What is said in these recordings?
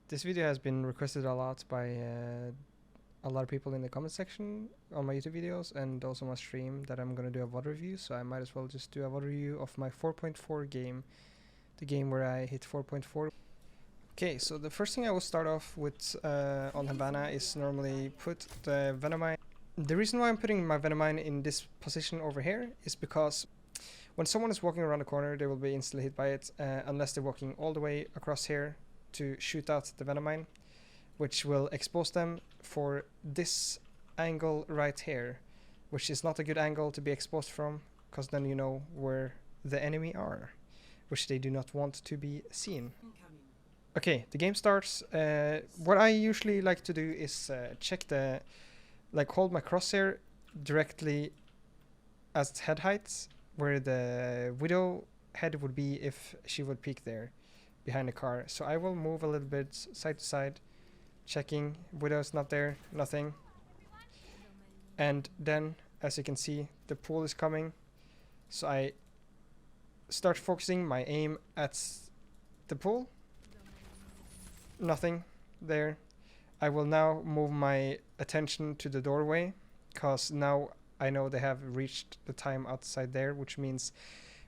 This video has been requested a lot by a lot of people in the comment section on my YouTube videos and also my stream that I'm gonna do a VOD review, so I might as well just do a VOD review of my 4.4 game, the game where I hit 4.4. Okay, so the first thing I will start off with on Havana is normally put the Venomine. The reason why I'm putting my Venomine in this position over here is because when someone is walking around the corner, they will be instantly hit by it unless they're walking all the way across here to shoot out the Venomine, which will expose them for this angle right here, which is not a good angle to be exposed from, because then you know where the enemy are, which they do not want to be seen. Okay, the game starts. What I usually like to do is check the, hold my crosshair directly at head height, where the Widow head would be if she would peek there behind the car. So I will move a little bit side to side, checking. Widow's not there, nothing. And then, as you can see, the pool is coming. So I start focusing my aim at the pool. Nothing there. I will now move my attention to the doorway, because now I know they have reached the time outside there, which means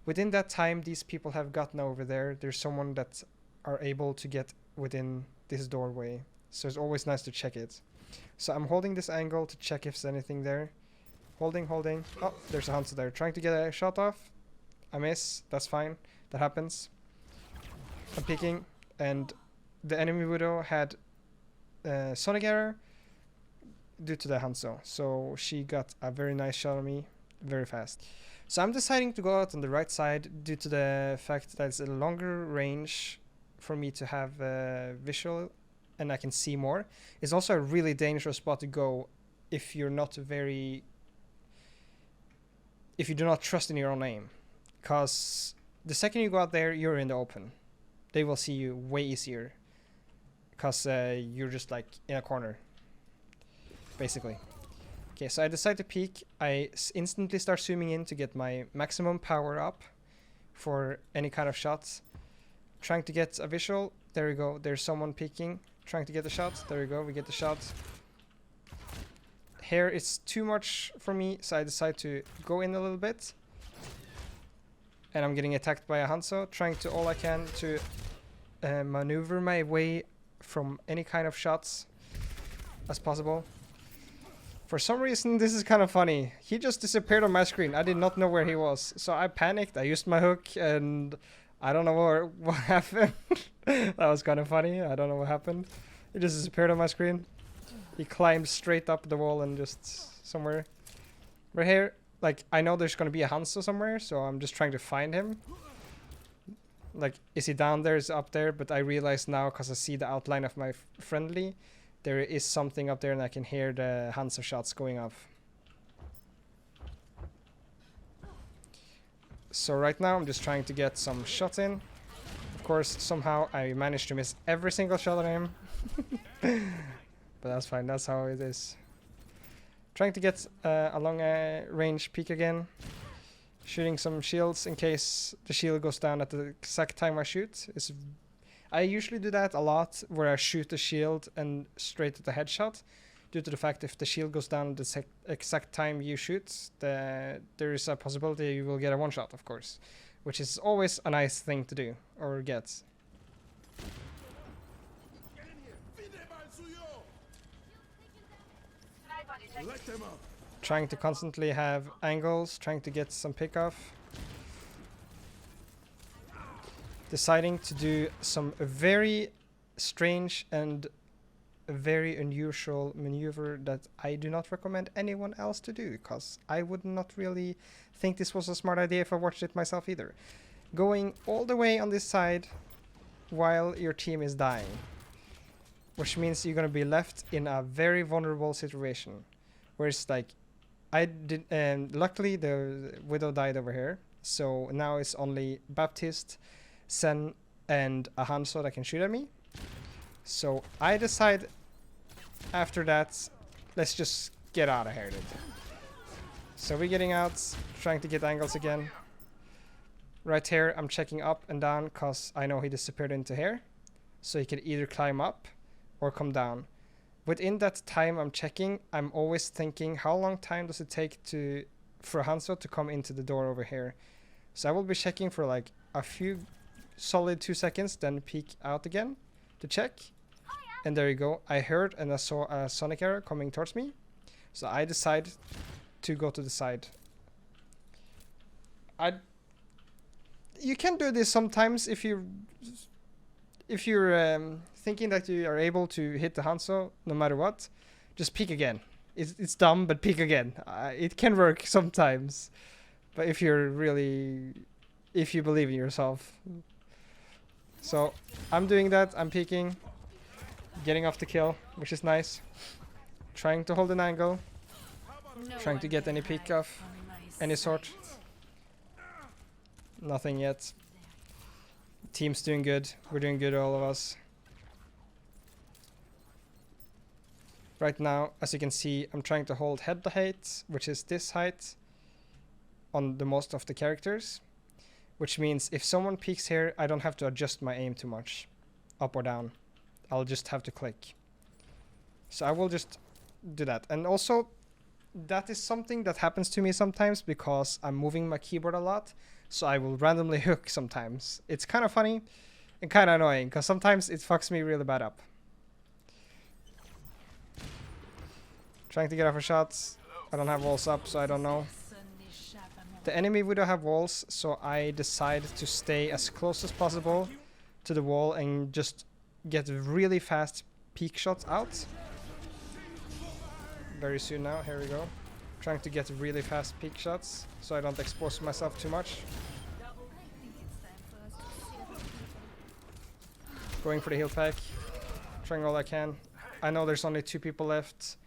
within that time these people have gotten over there, there's someone that are able to get within this doorway. So it's always nice to check it. So I'm holding this angle to check if there's anything there. Holding. Oh, there's a hunter there. Trying to get a shot off. I miss. That's fine. That happens. I'm peeking, and the enemy Widow had Sonic error due to the Hanzo. So she got a very nice shot on me very fast. So I'm deciding to go out on the right side due to the fact that it's a longer range for me to have visual and I can see more. It's also a really dangerous spot to go if you're not if you do not trust in your own aim. Because the second you go out there, you're in the open. They will see you way easier. Because you're just like in a corner, basically. Okay, so I decide to peek. I instantly start zooming in to get my maximum power up for any kind of shots. Trying to get a visual. There we go. There's someone peeking. Trying to get the shot. There we go. We get the shot. Here it's too much for me, so I decide to go in a little bit. And I'm getting attacked by a Hanzo. Trying to all I can to maneuver my way from any kind of shots as possible. For some reason, this is kind of funny. He just disappeared on my screen. I did not know where he was. So I panicked. I used my hook and I don't know what happened. That was kind of funny. I don't know what happened. He just disappeared on my screen. He climbed straight up the wall and just somewhere. Right here, I know there's going to be a Hanzo somewhere, so I'm just trying to find him. Is he down there? Is he up there? But I realize now, because I see the outline of my friendly, there is something up there and I can hear the Hanzo shots going off. So right now I'm just trying to get some shots in. Of course, somehow I managed to miss every single shot on him. But that's fine, that's how it is. Trying to get a long range peek again. Shooting some shields in case the shield goes down at the exact time I shoot. I usually do that a lot, where I shoot the shield and straight at the headshot, due to the fact if the shield goes down at the exact time you shoot, there is a possibility you will get a one shot, of course, which is always a nice thing to do, or get. Trying to constantly have angles, trying to get some pick off. Deciding to do some very strange and very unusual maneuver that I do not recommend anyone else to do, because I would not really think this was a smart idea if I watched it myself either. Going all the way on this side while your team is dying, which means you're going to be left in a very vulnerable situation. Whereas luckily the Widow died over here, so now it's only Baptiste, Sen, and a Hanzo that can shoot at me. So I decide after that, let's just get out of here. So we're getting out, trying to get angles again. Right here, I'm checking up and down because I know he disappeared into here. so he could either climb up or come down. Within that time I'm checking, I'm always thinking how long time does it take for Hanzo to come into the door over here. So I will be checking for like a few solid 2 seconds, then peek out again to check. And there you go. I heard and I saw a Sonic arrow coming towards me. So I decide to go to the side. You can do this sometimes if you're thinking that you are able to hit the Hanzo no matter what. Just peek again. It's dumb, but peek again. It can work sometimes. But if you believe in yourself. So I'm doing that. I'm peeking, getting off the kill, which is nice. Trying to hold an angle, trying to get any peek of any sort. Nothing yet. Team's doing good. We're doing good, all of us. Right now, as you can see, I'm trying to hold head height, which is this height, on the most of the characters. Which means if someone peeks here, I don't have to adjust my aim too much, up or down. I'll just have to click. So I will just do that. And also, that is something that happens to me sometimes because I'm moving my keyboard a lot. So I will randomly hook sometimes. It's kind of funny and kind of annoying because sometimes it fucks me really bad up. Trying to get off a shot. I don't have walls up, so I don't know. The enemy would have walls, so I decide to stay as close as possible to the wall and just get really fast peek shots out. Very soon now, here we go. Trying to get really fast peek shots so I don't expose myself too much. Going for the heal pack, trying all I can. I know there's only 2 people left,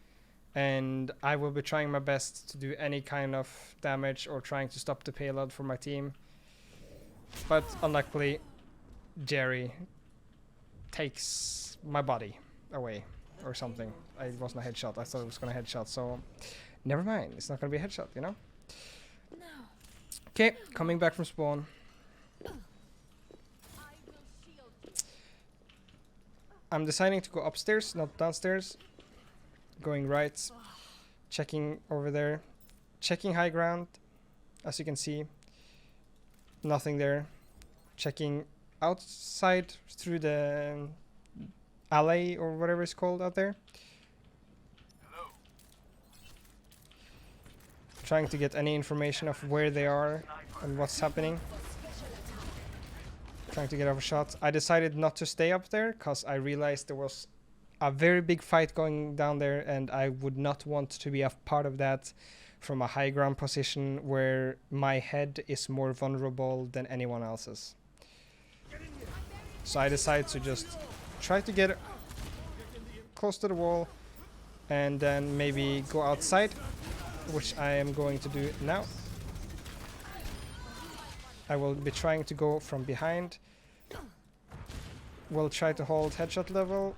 and I will be trying my best to do any kind of damage or trying to stop the payload for my team. But unluckily, Jerry takes my body away or something. It wasn't a headshot. I thought it was gonna headshot, so never mind. It's not gonna be a headshot, you know? Okay, coming back from spawn. I'm deciding to go upstairs, not downstairs. Going right, checking over there, checking high ground, as you can see, nothing there. Checking outside through the alley or whatever it's called out there. Hello. Trying to get any information of where they are and what's happening. Trying to get off a shot. I decided not to stay up there because I realized there was a very big fight going down there and I would not want to be a part of that from a high ground position where my head is more vulnerable than anyone else's. So I decided to just try to get close to the wall and then maybe go outside, which I am going to do now. I will be trying to go from behind. We'll try to hold headshot level.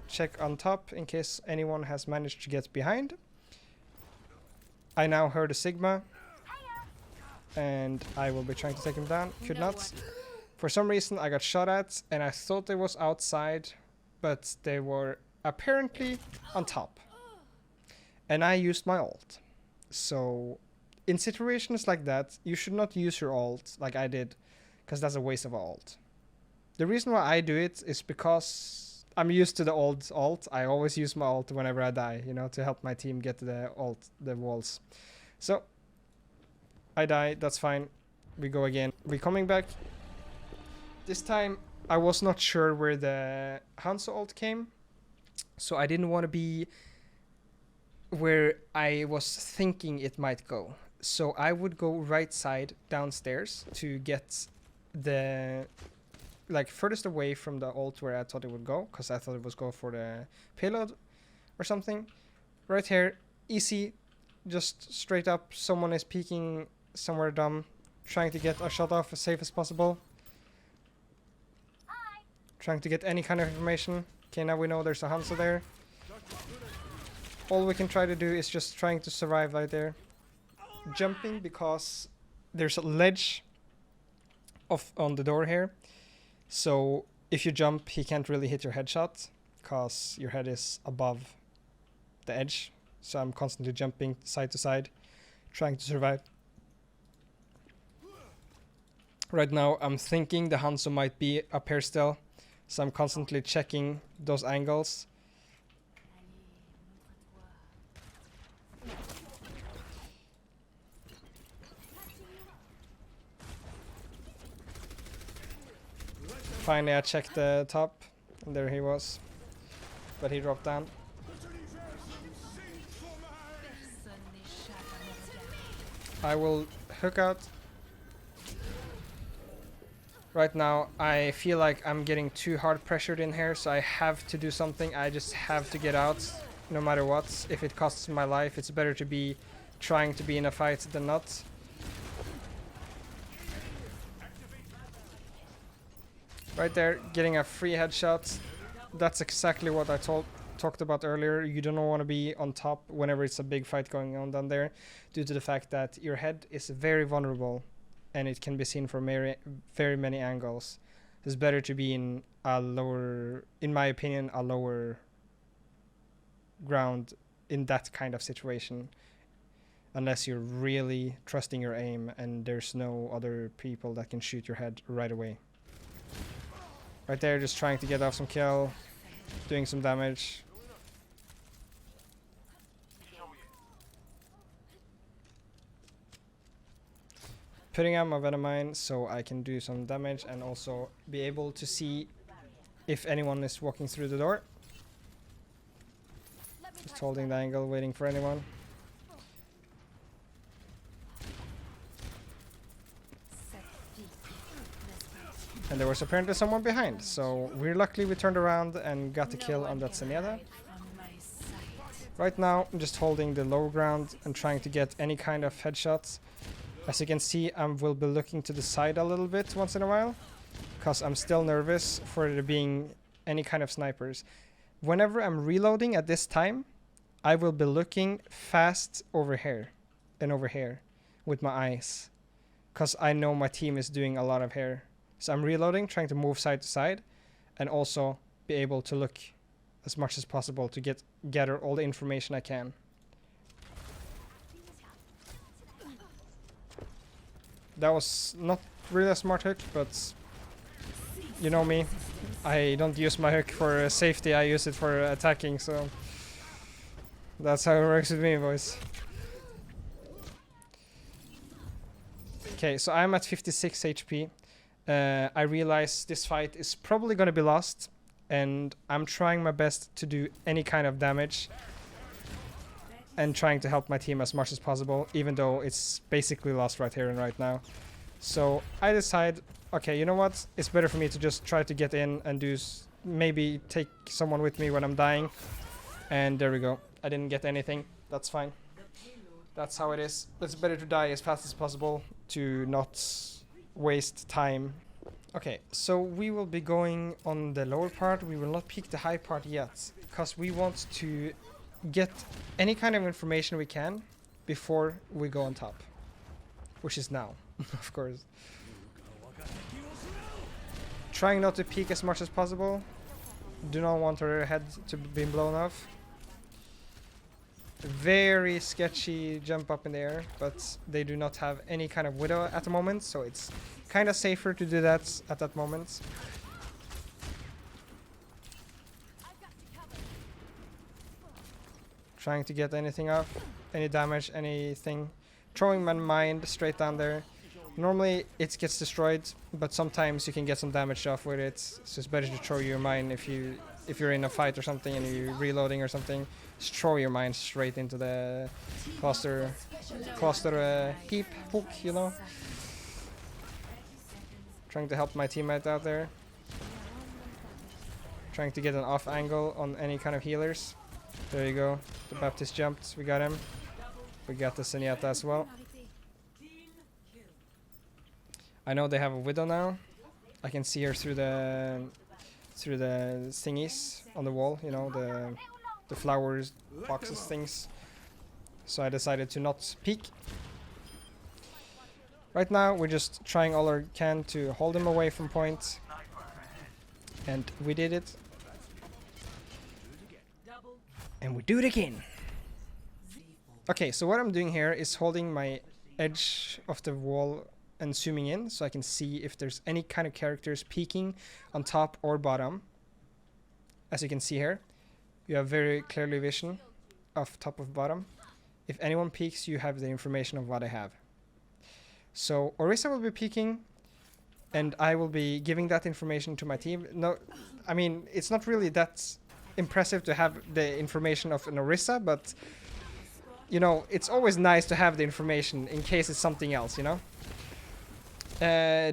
Check on top in case anyone has managed to get behind. I now heard a Sigma. And I will be trying to take him down. Could not. For some reason I got shot at and I thought they was outside, but they were apparently on top. And I used my ult. So in situations like that, you should not use your ult like I did, because that's a waste of ult. The reason why I do it is because I'm used to the old ult. I always use my ult whenever I die, you know, to help my team get the walls. So I die, that's fine. We go again. We're coming back. This time I was not sure where the Hanzo ult came, so I didn't want to be where I was thinking it might go. So I would go right side downstairs to get the furthest away from the ult where I thought it would go, because I thought it was go for the payload or something. Right here, easy, just straight up. Someone is peeking somewhere dumb, trying to get a shot off as safe as possible. Hi. Trying to get any kind of information. Okay, now we know there's a Hanzo there. All we can try to do is just trying to survive right there. Jumping because there's a ledge on the door here. So if you jump, he can't really hit your headshot because your head is above the edge. So I'm constantly jumping side to side, trying to survive. Right now, I'm thinking the Hanzo might be up here still, so I'm constantly checking those angles. Finally, I checked the top, and there he was, but he dropped down. I will hook out. Right now, I feel like I'm getting too hard pressured in here, so I have to do something. I just have to get out, no matter what. If it costs my life, it's better to be trying to be in a fight than not. Right there, getting a free headshot. That's exactly what I talked about earlier. You don't want to be on top whenever it's a big fight going on down there, due to the fact that your head is very vulnerable and it can be seen from very many angles. It's better to be in a lower, in my opinion, a lower ground in that kind of situation, unless you're really trusting your aim and there's no other people that can shoot your head right away. Right there, just trying to get off some kill, doing some damage. Putting out my Venomine so I can do some damage and also be able to see if anyone is walking through the door. Just holding the angle, waiting for anyone. And there was apparently someone behind, so luckily we turned around and got the kill on that Zenyatta. Right now, I'm just holding the low ground and trying to get any kind of headshots. As you can see, I will be looking to the side a little bit once in a while, because I'm still nervous for there being any kind of snipers. Whenever I'm reloading at this time, I will be looking fast over here and over here with my eyes, because I know my team is doing a lot of here. So I'm reloading, trying to move side to side, and also be able to look as much as possible to gather all the information I can. That was not really a smart hook, but you know me. I don't use my hook for safety, I use it for attacking, so that's how it works with me, boys. Okay, so I'm at 56 HP. I realize this fight is probably going to be lost, and I'm trying my best to do any kind of damage and trying to help my team as much as possible, even though it's basically lost right here and right now. So I decide, okay, you know what? It's better for me to just try to get in and maybe take someone with me when I'm dying. And there we go. I didn't get anything. That's fine. That's how it is. It's better to die as fast as possible to not waste time. Okay, so we will be going on the lower part. We will not peek the high part yet, because we want to get any kind of information we can before we go on top, which is now, of course. Trying not to peek as much as possible. Do not want her head to be blown off. Very sketchy jump up in the air, but they do not have any kind of widow at the moment, so it's kind of safer to do that at that moment. Trying to get anything off, any damage, anything. Throwing my mine straight down there. Normally it gets destroyed, but sometimes you can get some damage off with it, so it's better to throw your mine if you're in a fight or something and you're reloading or something. Just throw your mine straight into the cluster peep hook, you know. Trying to help my teammate out there. Trying to get an off angle on any kind of healers. There you go. The Baptist jumped. We got him. We got the Zenyatta as well. I know they have a widow now. I can see her through the thingies on the wall, you know, the flowers, boxes, things. So I decided to not peek. Right now we're just trying all our can to hold him away from point. And we did it. And we do it again. Okay, so what I'm doing here is holding my edge of the wall and zooming in so I can see if there's any kind of characters peeking on top or bottom. As you can see here, you have very clearly vision of top of bottom. If anyone peeks, you have the information of what I have. So Orisa will be peeking, and I will be giving that information to my team. No, I mean, it's not really that impressive to have the information of an Orisa, but you know, it's always nice to have the information in case it's something else, you know?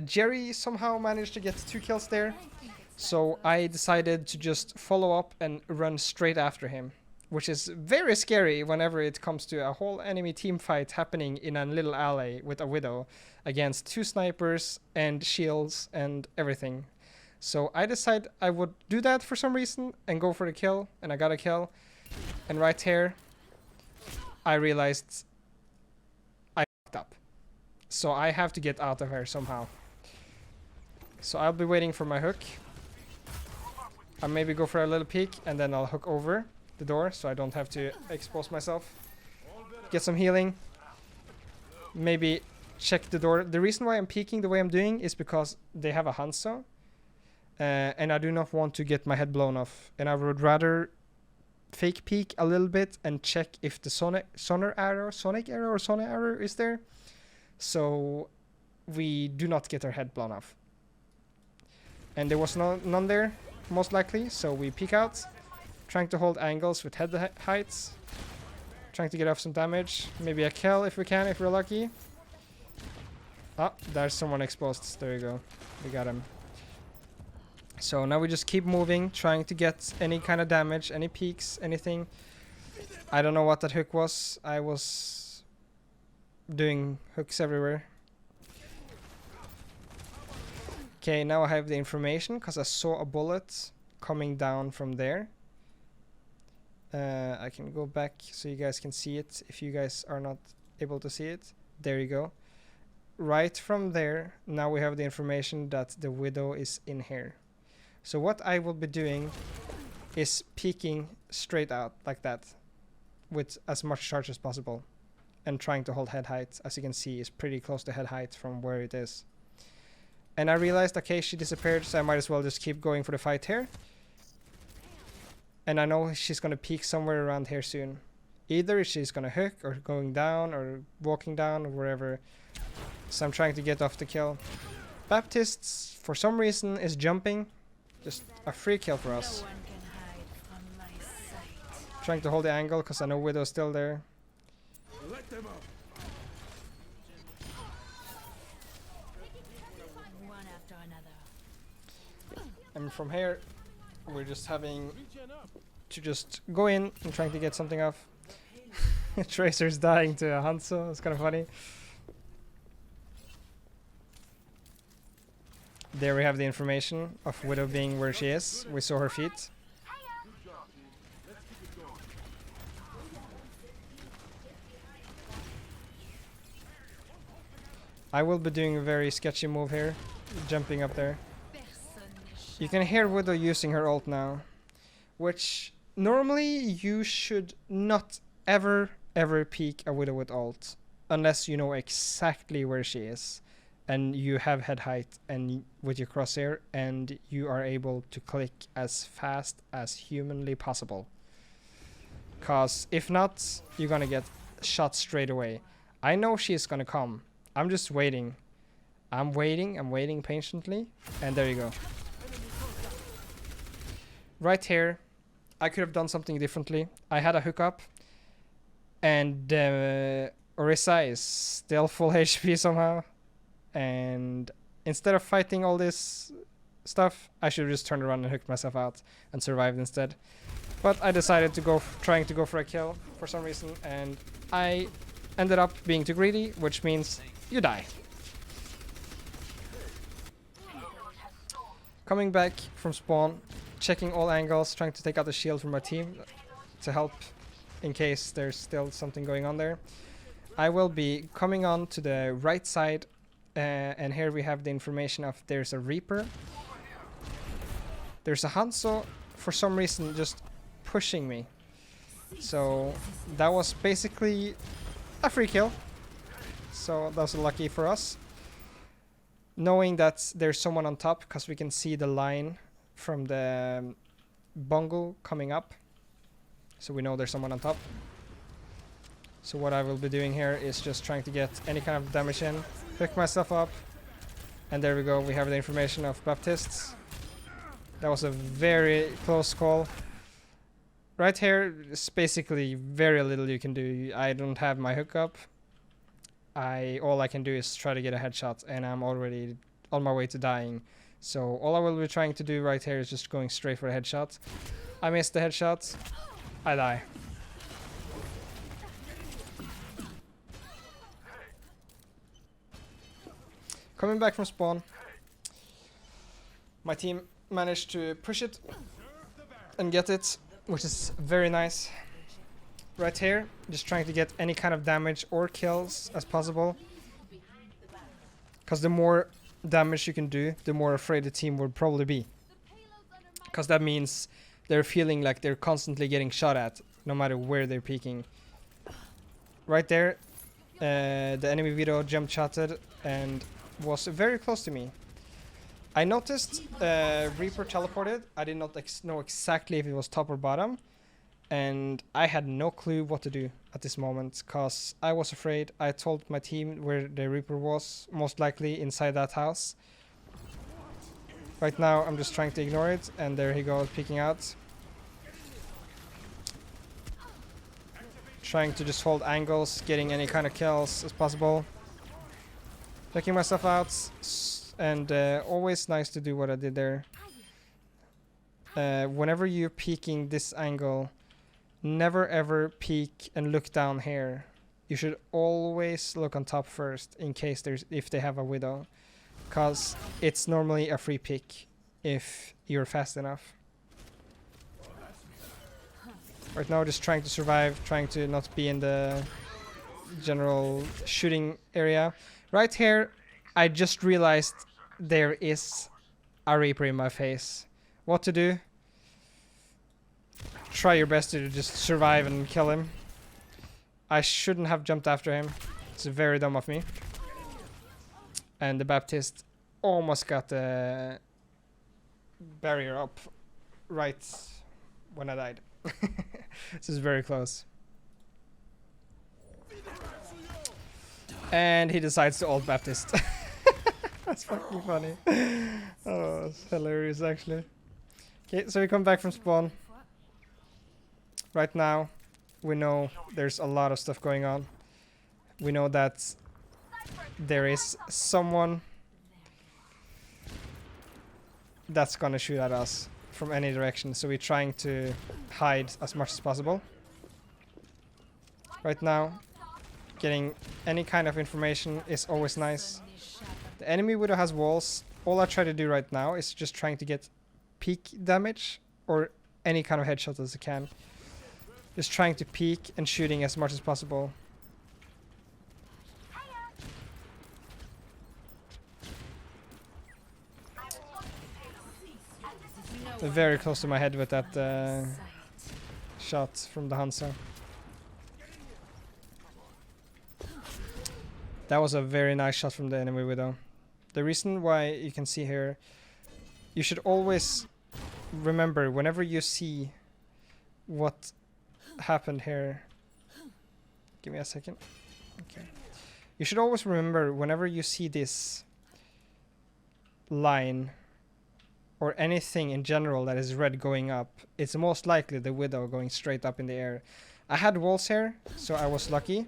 Jerry somehow managed to get 2 kills there, so I decided to just follow up and run straight after him, which is very scary whenever it comes to a whole enemy team fight happening in a little alley with a Widow against 2 snipers and shields and everything. So I decided I would do that for some reason and go for the kill, and I got a kill. And right here, I realized I fucked up. So I have to get out of here somehow. So I'll be waiting for my hook. I'll maybe go for a little peek and then I'll hook over the door so I don't have to expose myself. Get some healing. Maybe check the door. The reason why I'm peeking the way I'm doing is because they have a Hanzo. And I do not want to get my head blown off. And I would rather fake peek a little bit and check if the sonic arrow is there. So we do not get our head blown off. And there was none there, most likely. So we peek out. Trying to hold angles with head heights. Trying to get off some damage. Maybe a kill if we can, if we're lucky. Ah, there's someone exposed. There you go. We got him. So now we just keep moving, trying to get any kind of damage, any peaks, anything. I don't know what that hook was. I was doing hooks everywhere. Okay, now I have the information because I saw a bullet coming down from there. I can go back so you guys can see it if you guys are not able to see it. There you go. Right from there, now we have the information that the Widow is in here. So what I will be doing is peeking straight out like that with as much charge as possible and trying to hold head height. As you can see, is pretty close to head height from where it is. And I realized, okay, she disappeared, so I might as well just keep going for the fight here. And I know she's gonna peek somewhere around here soon. Either she's gonna hook or going down or walking down or wherever. So I'm trying to get off the kill. Baptist, for some reason, is jumping. Just a free kill for us. Trying to hold the angle because I know Widow's still there. And from here, we're just having to just go in and trying to get something off. Tracer's dying to a Hanzo. It's kind of funny. There we have the information of Widow being where she is. We saw her feet. I will be doing a very sketchy move here, jumping up there. You can hear Widow using her ult now, which normally you should not ever peek a Widow with ult unless you know exactly where she is. And you have head height and with your crosshair, and you are able to click as fast as humanly possible. Cause if not, you're gonna get shot straight away. I know she's gonna come. I'm just waiting. I'm waiting patiently, and there you go. Right here, I could have done something differently. I had a hookup, and Orisa is still full HP somehow. And instead of fighting all this stuff, I should have just turned around and hooked myself out and survived instead. But I decided to go, trying to go for a kill for some reason, and I ended up being too greedy, which means you die. Coming back from spawn, checking all angles, trying to take out the shield from my team to help in case there's still something going on there. I will be coming on to the right side. And here we have the information of there's a Reaper. There's a Hanzo for some reason just pushing me. So that was basically a free kill. So that was lucky for us. Knowing that there's someone on top, because we can see the line from the bungle coming up. So we know there's someone on top. So what I will be doing here is just trying to get any kind of damage in, pick myself up, and there we go, we have the information of Baptists. That was a very close call. Right here is basically very little you can do. I don't have my hookup. All I can do is try to get a headshot, and I'm already on my way to dying. So all I will be trying to do right here is just going straight for a headshot. I missed the headshot. I die. Coming back from spawn, my team managed to push it and get it, which is very nice. Right here, just trying to get any kind of damage or kills as possible. Because the more damage you can do, the more afraid the team would probably be. Because that means they're feeling like they're constantly getting shot at, no matter where they're peeking. Right there, the enemy Vito jump shotted and was very close to me. I noticed Reaper teleported. I did not know exactly if it was top or bottom. And I had no clue what to do at this moment, because I was afraid. I told my team where the Reaper was, most likely inside that house. Right now I'm just trying to ignore it, and there he goes, peeking out. Trying to just hold angles, getting any kind of kills as possible. Checking myself out, and always nice to do what I did there. Whenever you're peeking this angle, never ever peek and look down here. You should always look on top first, in case if they have a widow, cause it's normally a free pick if you're fast enough. Right now, just trying to survive, trying to not be in the general shooting area. Right here, I just realized there is a Reaper in my face. What to do? Try your best to just survive and kill him. I shouldn't have jumped after him. It's very dumb of me. And the Baptist almost got the barrier up right when I died. This is very close. And he decides to ult Baptist. That's fucking funny. Oh, it's hilarious actually. Okay, so we come back from spawn. Right now, we know there's a lot of stuff going on. We know that there is someone that's gonna shoot at us from any direction, so we're trying to hide as much as possible. Right now, getting any kind of information is always nice. The enemy widow has walls. All I try to do right now is just trying to get peak damage or any kind of headshot as I can. Just trying to peek and shooting as much as possible. They're very close to my head with that shot from the Hanzo. That was a very nice shot from the enemy widow. The reason why you can see here, you should always remember whenever you see what happened here. Give me a second. Okay. You should always remember whenever you see this line or anything in general that is red going up, it's most likely the widow going straight up in the air. I had walls here, so I was lucky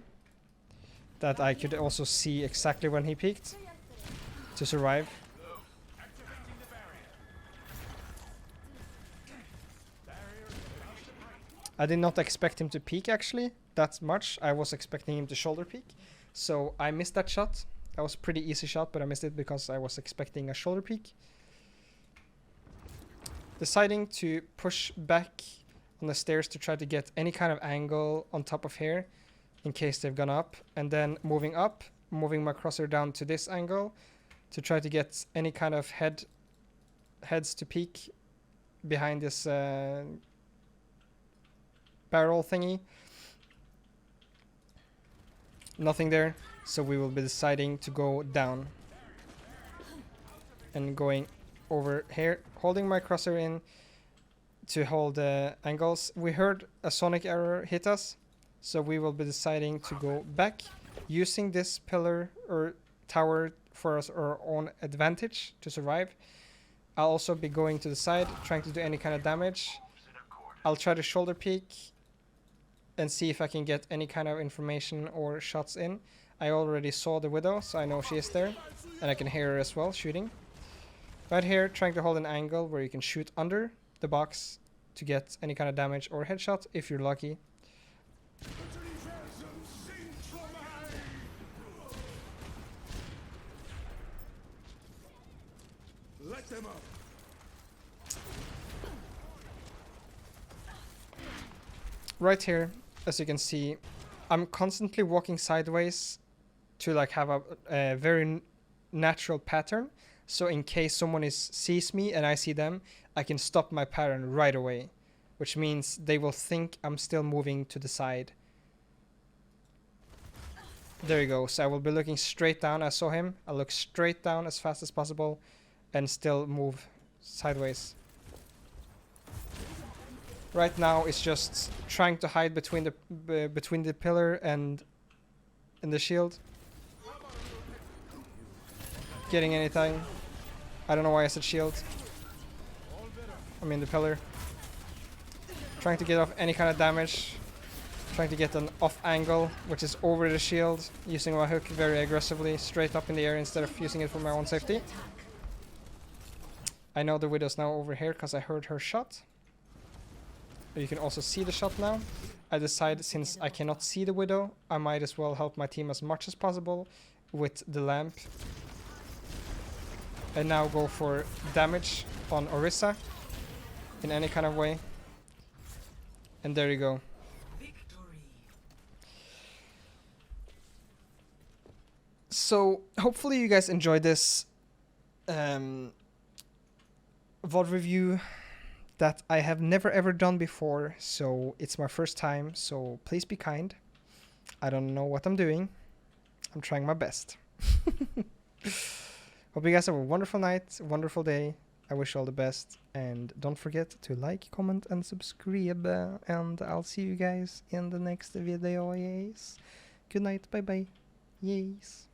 that I could also see exactly when he peaked to survive. I did not expect him to peek actually that much. I was expecting him to shoulder peek, so I missed that shot. That was a pretty easy shot, but I missed it because I was expecting a shoulder peek. Deciding to push back on the stairs to try to get any kind of angle on top of here in case they've gone up, and then moving up, moving my crosshair down to this angle to try to get any kind of heads to peek behind this barrel thingy. Nothing there, so we will be deciding to go down. And going over here, holding my crosshair in to hold the angles. We heard a sonic error hit us, so we will be deciding to go back, using this pillar or tower for our own advantage to survive. I'll also be going to the side, trying to do any kind of damage. I'll try to shoulder peek and see if I can get any kind of information or shots in. I already saw the Widow, so I know she is there, and I can hear her as well shooting. Right here, trying to hold an angle where you can shoot under the box to get any kind of damage or headshot if you're lucky. Let them up. Right here, as you can see, I'm constantly walking sideways to like have a very natural pattern. So in case someone sees me and I see them, I can stop my pattern right away, which means they will think I'm still moving to the side. There you go. So I will be looking straight down. I saw him. I'll look straight down as fast as possible and still move sideways. Right now it's just trying to hide between the pillar and the shield. Getting anything. I don't know why I said shield. I mean the pillar. Trying to get off any kind of damage. Trying to get an off angle, which is over the shield, using my hook very aggressively, straight up in the air instead of using it for my own safety. I know the Widow's now over here because I heard her shot. You can also see the shot now. I decided since I cannot see the Widow, I might as well help my team as much as possible with the lamp. And now go for damage on Orisa in any kind of way. And there you go. So hopefully you guys enjoyed this VOD review that I have never ever done before, so it's my first time, so please be kind. I don't know what I'm doing. I'm trying my best. Hope you guys have a wonderful night, wonderful day. I wish you all the best, and don't forget to like, comment and subscribe, and I'll see you guys in the next video. Yes. Good night, bye bye. Yes.